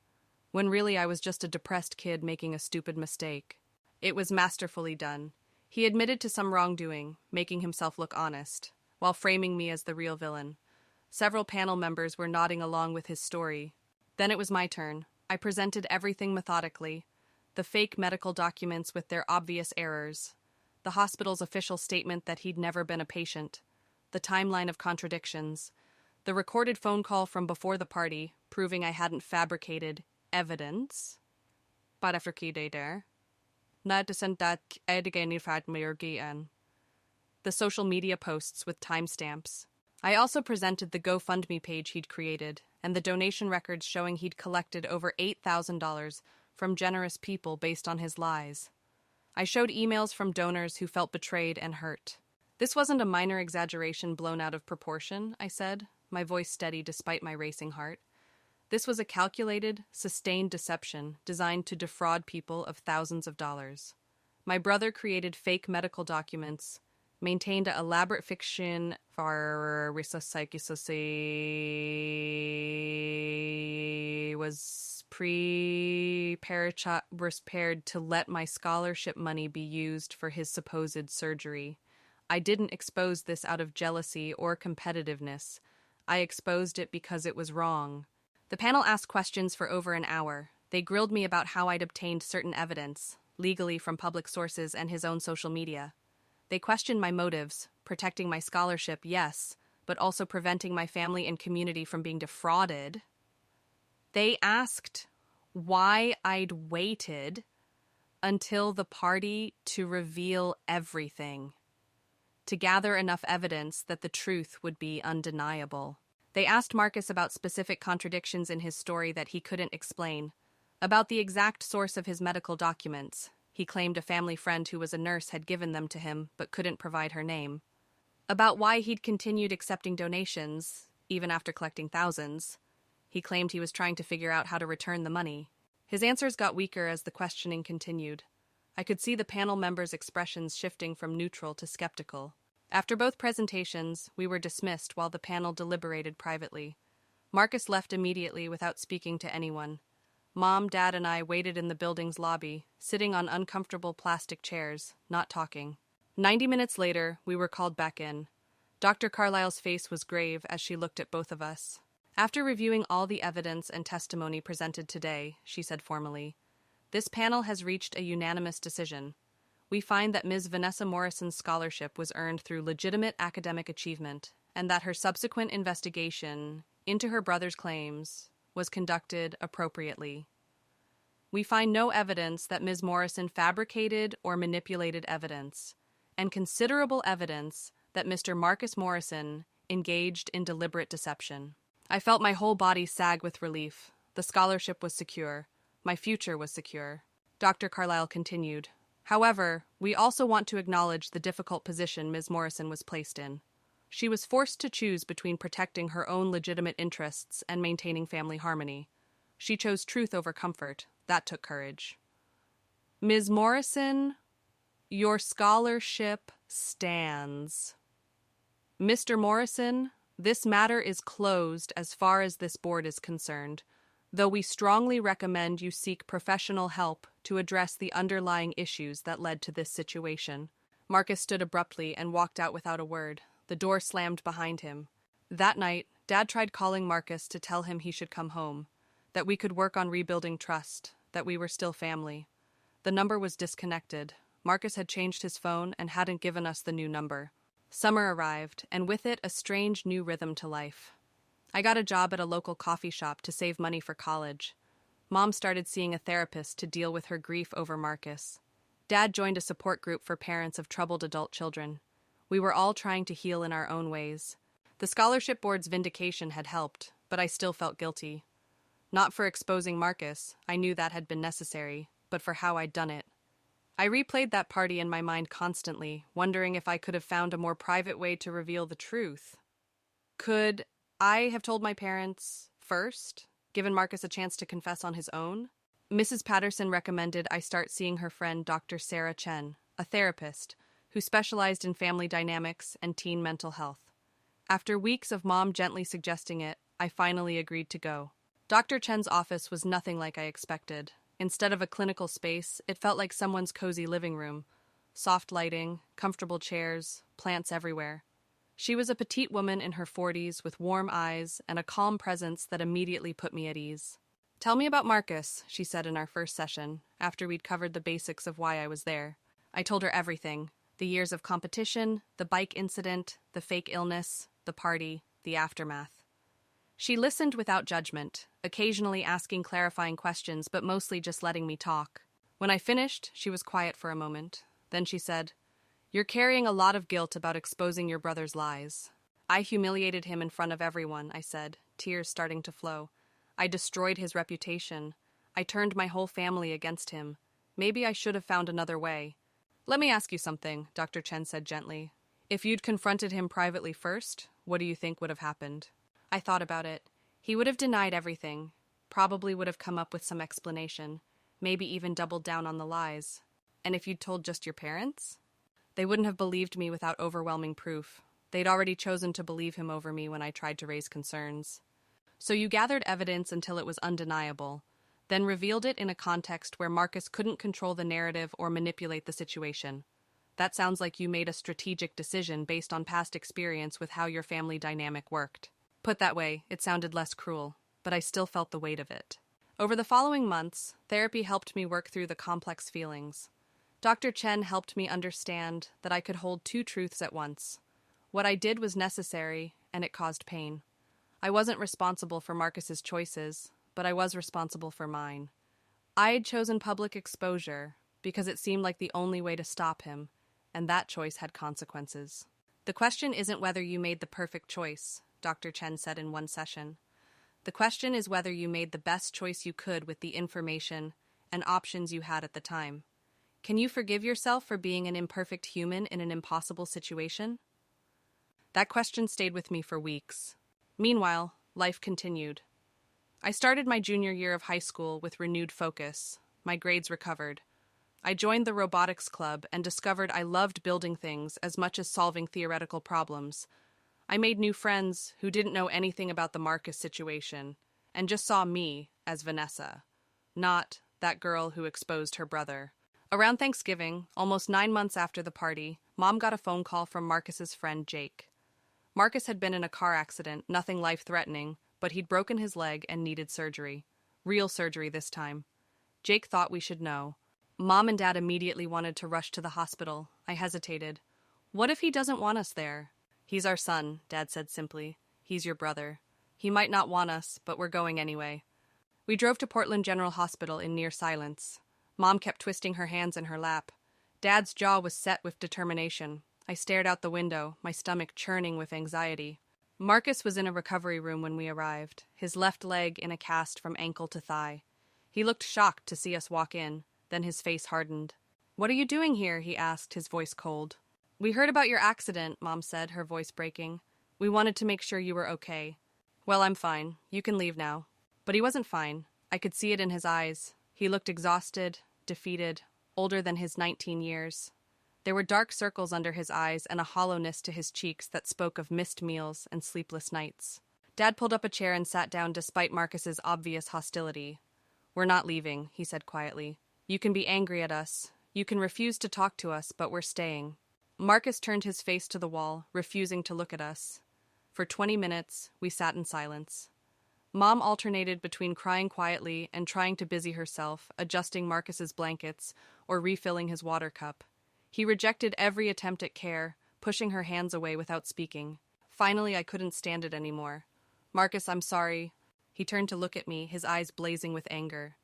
[SPEAKER 1] when really I was just a depressed kid making a stupid mistake. It was masterfully done. He admitted to some wrongdoing, making himself look honest, while framing me as the real villain. Several panel members were nodding along with his story. Then it was my turn. I presented everything methodically. The fake medical documents with their obvious errors. The hospital's official statement that he'd never been a patient. The timeline of contradictions. The recorded phone call from before the party, proving I hadn't fabricated evidence. Bara för kider. The social media posts with timestamps. I also presented the GoFundMe page he'd created and the donation records showing he'd collected over $8,000 from generous people based on his lies. I showed emails from donors who felt betrayed and hurt. This wasn't a minor exaggeration blown out of proportion, I said, my voice steady despite my racing heart. This was a calculated, sustained deception designed to defraud people of thousands of dollars. My brother created fake medical documents, maintained an elaborate fiction for was prepared to let my scholarship money be used for his supposed surgery. I didn't expose this out of jealousy or competitiveness. I exposed it because it was wrong. The panel asked questions for over an hour. They grilled me about how I'd obtained certain evidence, legally from public sources and his own social media. They questioned my motives, protecting my scholarship, yes, but also preventing my family and community from being defrauded. They asked why I'd waited until the party to reveal everything, to gather enough evidence that the truth would be undeniable. They asked Marcus about specific contradictions in his story that he couldn't explain, about the exact source of his medical documents. He claimed a family friend who was a nurse had given them to him but couldn't provide her name. About why he'd continued accepting donations, even after collecting thousands. He claimed he was trying to figure out how to return the money. His answers got weaker as the questioning continued. I could see the panel members' expressions shifting from neutral to skeptical. After both presentations, we were dismissed while the panel deliberated privately. Marcus left immediately without speaking to anyone. Mom, Dad, and I waited in the building's lobby, sitting on uncomfortable plastic chairs, not talking. 90 minutes later, we were called back in. Dr. Carlisle's face was grave as she looked at both of us. After reviewing all the evidence and testimony presented today, she said formally, this panel has reached a unanimous decision. We find that Ms. Vanessa Morrison's scholarship was earned through legitimate academic achievement, and that her subsequent investigation into her brother's claims was conducted appropriately. We find no evidence that Ms. Morrison fabricated or manipulated evidence, and considerable evidence that Mr. Marcus Morrison engaged in deliberate deception. I felt my whole body sag with relief. The scholarship was secure. My future was secure. Dr. Carlisle continued. However, we also want to acknowledge the difficult position Ms. Morrison was placed in. She was forced to choose between protecting her own legitimate interests and maintaining family harmony. She chose truth over comfort. That took courage. Ms. Morrison, your scholarship stands. Mr. Morrison, this matter is closed as far as this board is concerned, though we strongly recommend you seek professional help to address the underlying issues that led to this situation. Marcus stood abruptly and walked out without a word. The door slammed behind him. That night, Dad tried calling Marcus to tell him he should come home, that we could work on rebuilding trust, that we were still family. The number was disconnected. Marcus had changed his phone and hadn't given us the new number. Summer arrived, and with it a strange new rhythm to life. I got a job at a local coffee shop to save money for college. Mom started seeing a therapist to deal with her grief over Marcus. Dad joined a support group for parents of troubled adult children. We were all trying to heal in our own ways. The scholarship board's vindication had helped, but I still felt guilty. Not for exposing Marcus, I knew that had been necessary, but for how I'd done it. I replayed that party in my mind constantly, wondering if I could have found a more private way to reveal the truth. Could I have told my parents first, given Marcus a chance to confess on his own? Mrs. Patterson recommended I start seeing her friend Dr. Sarah Chen, a therapist, who specialized in family dynamics and teen mental health. After weeks of Mom gently suggesting it, I finally agreed to go. Dr. Chen's office was nothing like I expected. Instead of a clinical space, it felt like someone's cozy living room. Soft lighting, comfortable chairs, plants everywhere. She was a petite woman in her 40s with warm eyes and a calm presence that immediately put me at ease. "Tell me about Marcus," she said in our first session, after we'd covered the basics of why I was there. I told her everything: the years of competition, the bike incident, the fake illness, the party, the aftermath. She listened without judgment, occasionally asking clarifying questions, but mostly just letting me talk. When I finished, she was quiet for a moment. Then she said, "You're carrying a lot of guilt about exposing your brother's lies." "I humiliated him in front of everyone," I said, tears starting to flow. "I destroyed his reputation. I turned my whole family against him. Maybe I should have found another way." "Let me ask you something," Dr. Chen said gently. "If you'd confronted him privately first, what do you think would have happened?" I thought about it. He would have denied everything, probably would have come up with some explanation, maybe even doubled down on the lies. "And if you'd told just your parents?" "They wouldn't have believed me without overwhelming proof. They'd already chosen to believe him over me when I tried to raise concerns." "So you gathered evidence until it was undeniable, then revealed it in a context where Marcus couldn't control the narrative or manipulate the situation. That sounds like you made a strategic decision based on past experience with how your family dynamic worked." Put that way, it sounded less cruel, but I still felt the weight of it. Over the following months, therapy helped me work through the complex feelings. Dr. Chen helped me understand that I could hold two truths at once. What I did was necessary, and it caused pain. I wasn't responsible for Marcus's choices, but I was responsible for mine. I had chosen public exposure because it seemed like the only way to stop him, and that choice had consequences. "The question isn't whether you made the perfect choice," Dr. Chen said in one session. "The question is whether you made the best choice you could with the information and options you had at the time. Can you forgive yourself for being an imperfect human in an impossible situation?" That question stayed with me for weeks. Meanwhile, life continued. I started my junior year of high school with renewed focus. My grades recovered. I joined the robotics club and discovered I loved building things as much as solving theoretical problems. I made new friends who didn't know anything about the Marcus situation and just saw me as Vanessa, not that girl who exposed her brother. Around Thanksgiving, almost 9 months after the party, Mom got a phone call from Marcus's friend Jake. Marcus had been in a car accident, nothing life-threatening, but he'd broken his leg and needed surgery. Real surgery this time. Jake thought we should know. Mom and Dad immediately wanted to rush to the hospital. I hesitated. "What if he doesn't want us there?" "He's our son," Dad said simply. "He's your brother. He might not want us, but we're going anyway." We drove to Portland General Hospital in near silence. Mom kept twisting her hands in her lap. Dad's jaw was set with determination. I stared out the window, my stomach churning with anxiety. Marcus was in a recovery room when we arrived, his left leg in a cast from ankle to thigh. He looked shocked to see us walk in, then his face hardened. "What are you doing here?" he asked, his voice cold. "We heard about your accident," Mom said, her voice breaking. "We wanted to make sure you were okay." "Well, I'm fine. You can leave now." But he wasn't fine. I could see it in his eyes. He looked exhausted, defeated, older than his 19 years. There were dark circles under his eyes and a hollowness to his cheeks that spoke of missed meals and sleepless nights. Dad pulled up a chair and sat down despite Marcus's obvious hostility. "We're not leaving," he said quietly. "You can be angry at us. You can refuse to talk to us, but we're staying." Marcus turned his face to the wall, refusing to look at us. For 20 minutes, we sat in silence. Mom alternated between crying quietly and trying to busy herself, adjusting Marcus's blankets or refilling his water cup. He rejected every attempt at care, pushing her hands away without speaking. Finally, I couldn't stand it anymore. "Marcus, I'm sorry." He turned to look at me, his eyes blazing with anger.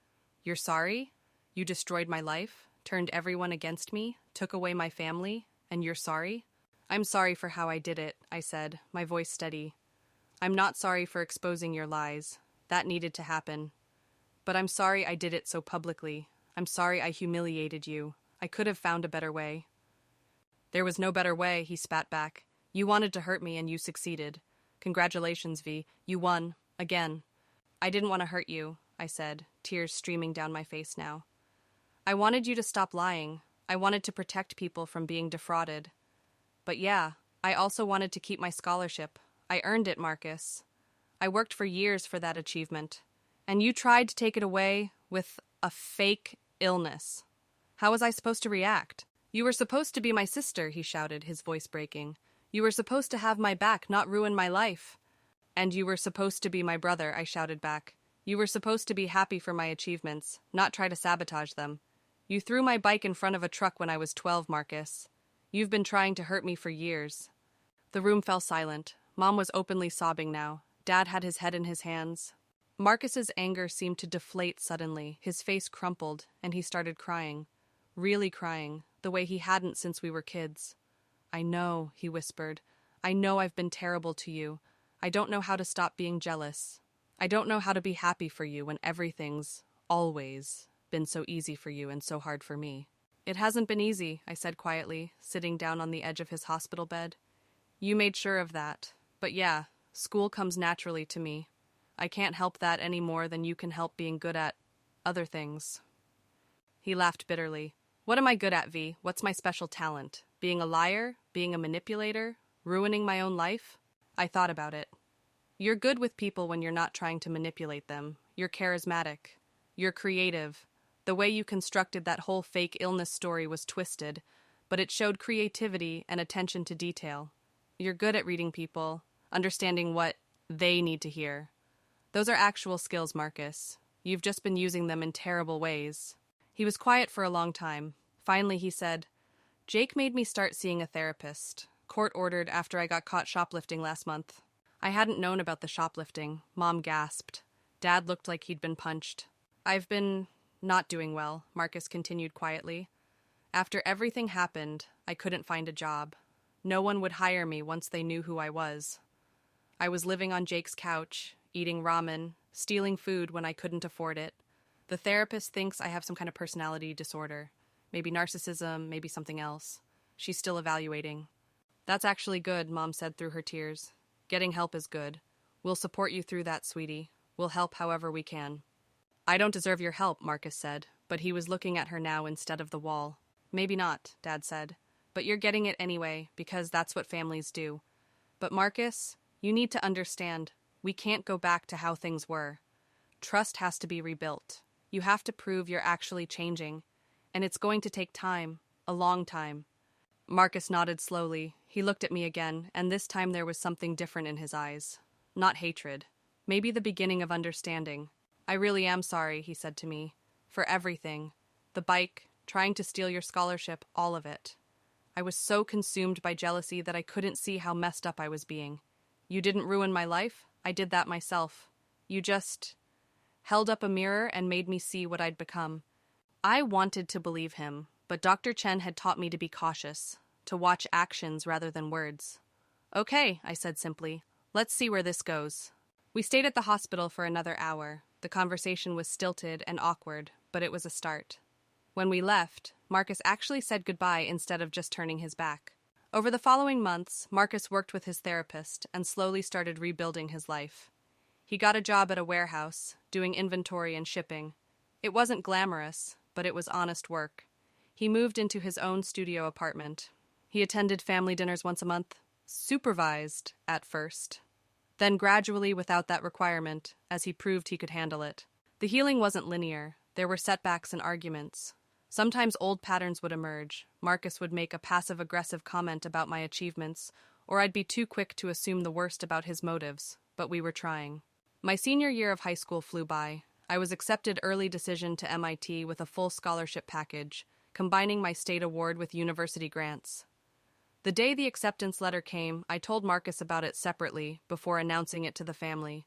[SPEAKER 1] "You're sorry? You destroyed my life, turned everyone against me, took away my family, and you're sorry?" "I'm sorry for how I did it," I said, my voice steady. "I'm not sorry for exposing your lies. That needed to happen. But I'm sorry I did it so publicly. I'm sorry I humiliated you. I could have found a better way." "There was no better way," he spat back. "You wanted to hurt me and you succeeded. Congratulations, V. You won. Again." "I didn't want to hurt you," I said, tears streaming down my face now. "I wanted you to stop lying. I wanted to protect people from being defrauded. But yeah, I also wanted to keep my scholarship. I earned it, Marcus. I worked for years for that achievement. And you tried to take it away with a fake illness. How was I supposed to react? You were supposed to be my sister, he shouted, his voice breaking. You were supposed to have my back, not ruin my life. And you were supposed to be my brother, I shouted back. You were supposed to be happy for my achievements, not try to sabotage them. You threw my bike in front of a truck when I was 12, Marcus. You've been trying to hurt me for years. The room fell silent. Mom was openly sobbing now. Dad had his head in his hands. Marcus's anger seemed to deflate suddenly. His face crumpled, and he started crying. Really crying, the way he hadn't since we were kids. I know, he whispered. I know I've been terrible to you. I don't know how to stop being jealous. I don't know how to be happy for you when everything's, always, been so easy for you and so hard for me. It hasn't been easy, I said quietly, sitting down on the edge of his hospital bed. You made sure of that. But yeah, school comes naturally to me. I can't help that any more than you can help being good at other things. He laughed bitterly. What am I good at, V? What's my special talent? Being a liar? Being a manipulator? Ruining my own life? I thought about it. You're good with people when you're not trying to manipulate them. You're charismatic. You're creative. The way you constructed that whole fake illness story was twisted, but it showed creativity and attention to detail. You're good at reading people, understanding what they need to hear. Those are actual skills, Marcus. You've just been using them in terrible ways. He was quiet for a long time. Finally, he said, Jake made me start seeing a therapist. Court-ordered after I got caught shoplifting last month. I hadn't known about the shoplifting. Mom gasped. Dad looked like he'd been punched. I've been not doing well, Marcus continued quietly. After everything happened, I couldn't find a job. No one would hire me once they knew who I was. I was living on Jake's couch, eating ramen, stealing food when I couldn't afford it. The therapist thinks I have some kind of personality disorder. Maybe narcissism, maybe something else. She's still evaluating. That's actually good, Mom said through her tears. Getting help is good. We'll support you through that, sweetie. We'll help however we can. I don't deserve your help, Marcus said, but he was looking at her now instead of the wall. Maybe not, Dad said. But you're getting it anyway, because that's what families do. But Marcus, you need to understand, we can't go back to how things were. Trust has to be rebuilt. You have to prove you're actually changing. And it's going to take time, a long time. Marcus nodded slowly. He looked at me again, and this time there was something different in his eyes. Not hatred. Maybe the beginning of understanding. I really am sorry, he said to me. For everything. The bike, trying to steal your scholarship, all of it. I was so consumed by jealousy that I couldn't see how messed up I was being. You didn't ruin my life. I did that myself. You just held up a mirror and made me see what I'd become. I wanted to believe him, but Dr. Chen had taught me to be cautious, to watch actions rather than words. Okay, I said simply. Let's see where this goes. We stayed at the hospital for another hour. The conversation was stilted and awkward, but it was a start. When we left, Marcus actually said goodbye instead of just turning his back. Over the following months, Marcus worked with his therapist and slowly started rebuilding his life. He got a job at a warehouse, doing inventory and shipping. It wasn't glamorous, but it was honest work. He moved into his own studio apartment. He attended family dinners once a month, supervised at first. Then gradually without that requirement, as he proved he could handle it. The healing wasn't linear. There were setbacks and arguments. Sometimes old patterns would emerge. Marcus would make a passive-aggressive comment about my achievements, or I'd be too quick to assume the worst about his motives, but we were trying. My senior year of high school flew by. I was accepted early decision to MIT with a full scholarship package, combining my state award with university grants. The day the acceptance letter came, I told Marcus about it separately before announcing it to the family.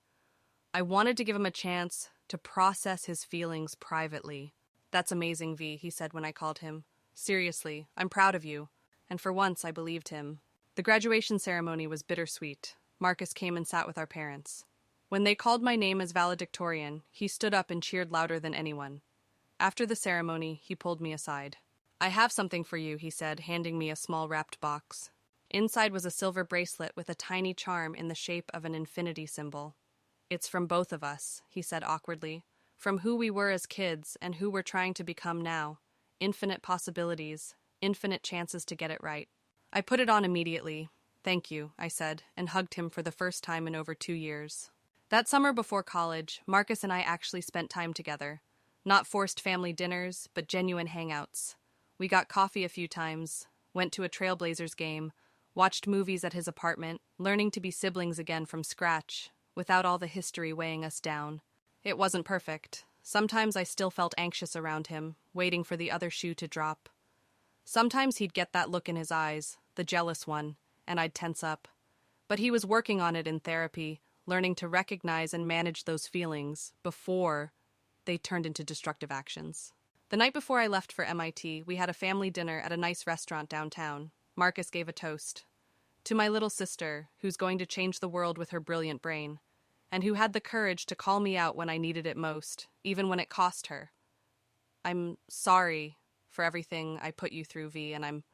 [SPEAKER 1] I wanted to give him a chance to process his feelings privately. That's amazing, V, he said when I called him. Seriously, I'm proud of you. And for once, I believed him. The graduation ceremony was bittersweet. Marcus came and sat with our parents. When they called my name as valedictorian, he stood up and cheered louder than anyone. After the ceremony, he pulled me aside. I have something for you, he said, handing me a small wrapped box. Inside was a silver bracelet with a tiny charm in the shape of an infinity symbol. It's from both of us, he said awkwardly. From who we were as kids and who we're trying to become now. Infinite possibilities, infinite chances to get it right. I put it on immediately. Thank you, I said, and hugged him for the first time in over 2 years. That summer before college, Marcus and I actually spent time together. Not forced family dinners, but genuine hangouts. We got coffee a few times, went to a Trailblazers game, watched movies at his apartment, learning to be siblings again from scratch, without all the history weighing us down. It wasn't perfect. Sometimes I still felt anxious around him, waiting for the other shoe to drop. Sometimes he'd get that look in his eyes, the jealous one, and I'd tense up. But he was working on it in therapy, learning to recognize and manage those feelings before they turned into destructive actions. The night before I left for MIT, we had a family dinner at a nice restaurant downtown. Marcus gave a toast. To my little sister, who's going to change the world with her brilliant brain, and who had the courage to call me out when I needed it most, even when it cost her. I'm sorry for everything I put you through, V, and I'm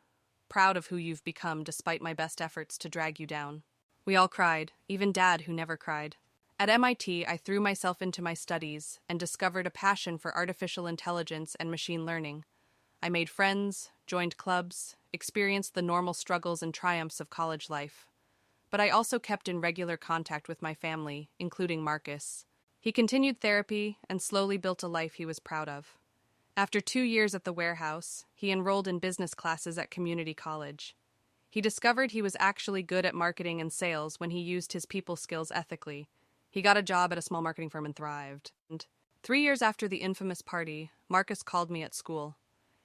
[SPEAKER 1] proud of who you've become despite my best efforts to drag you down. We all cried, even Dad, who never cried. At MIT, I threw myself into my studies and discovered a passion for artificial intelligence and machine learning. I made friends, joined clubs, experienced the normal struggles and triumphs of college life. But I also kept in regular contact with my family, including Marcus. He continued therapy and slowly built a life he was proud of. After 2 years at the warehouse, he enrolled in business classes at community college. He discovered he was actually good at marketing and sales when he used his people skills ethically. He got a job at a small marketing firm and thrived. And 3 years after the infamous party, Marcus called me at school.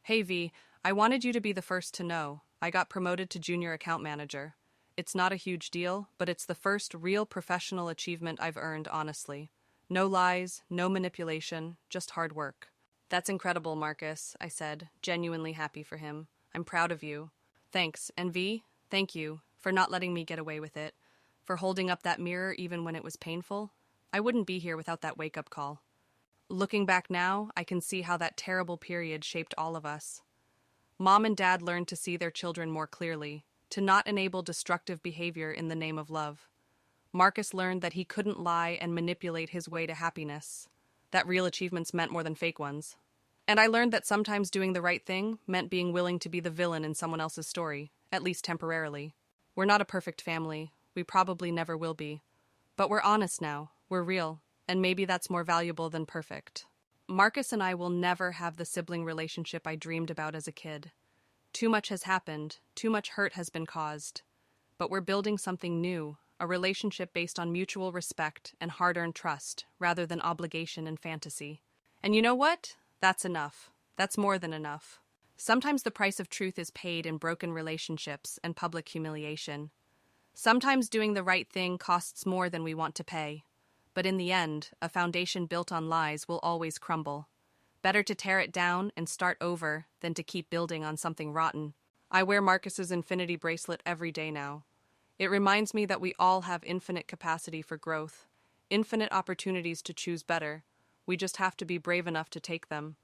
[SPEAKER 1] Hey V, I wanted you to be the first to know. I got promoted to junior account manager. It's not a huge deal, but it's the first real professional achievement I've earned, honestly. No lies, no manipulation, just hard work. That's incredible, Marcus, I said, genuinely happy for him. I'm proud of you. Thanks, and V, thank you for not letting me get away with it, for holding up that mirror even when it was painful. I wouldn't be here without that wake-up call. Looking back now, I can see how that terrible period shaped all of us. Mom and Dad learned to see their children more clearly, to not enable destructive behavior in the name of love. Marcus learned that he couldn't lie and manipulate his way to happiness, that real achievements meant more than fake ones. And I learned that sometimes doing the right thing meant being willing to be the villain in someone else's story, at least temporarily. We're not a perfect family. We probably never will be. But we're honest now. We're real. And maybe that's more valuable than perfect. Marcus and I will never have the sibling relationship I dreamed about as a kid. Too much has happened. Too much hurt has been caused. But we're building something new, a relationship based on mutual respect and hard-earned trust, rather than obligation and fantasy. And you know what? That's enough. That's more than enough. Sometimes the price of truth is paid in broken relationships and public humiliation. Sometimes doing the right thing costs more than we want to pay. But in the end, a foundation built on lies will always crumble. Better to tear it down and start over than to keep building on something rotten. I wear Marcus's infinity bracelet every day now. It reminds me that we all have infinite capacity for growth, infinite opportunities to choose better. We just have to be brave enough to take them.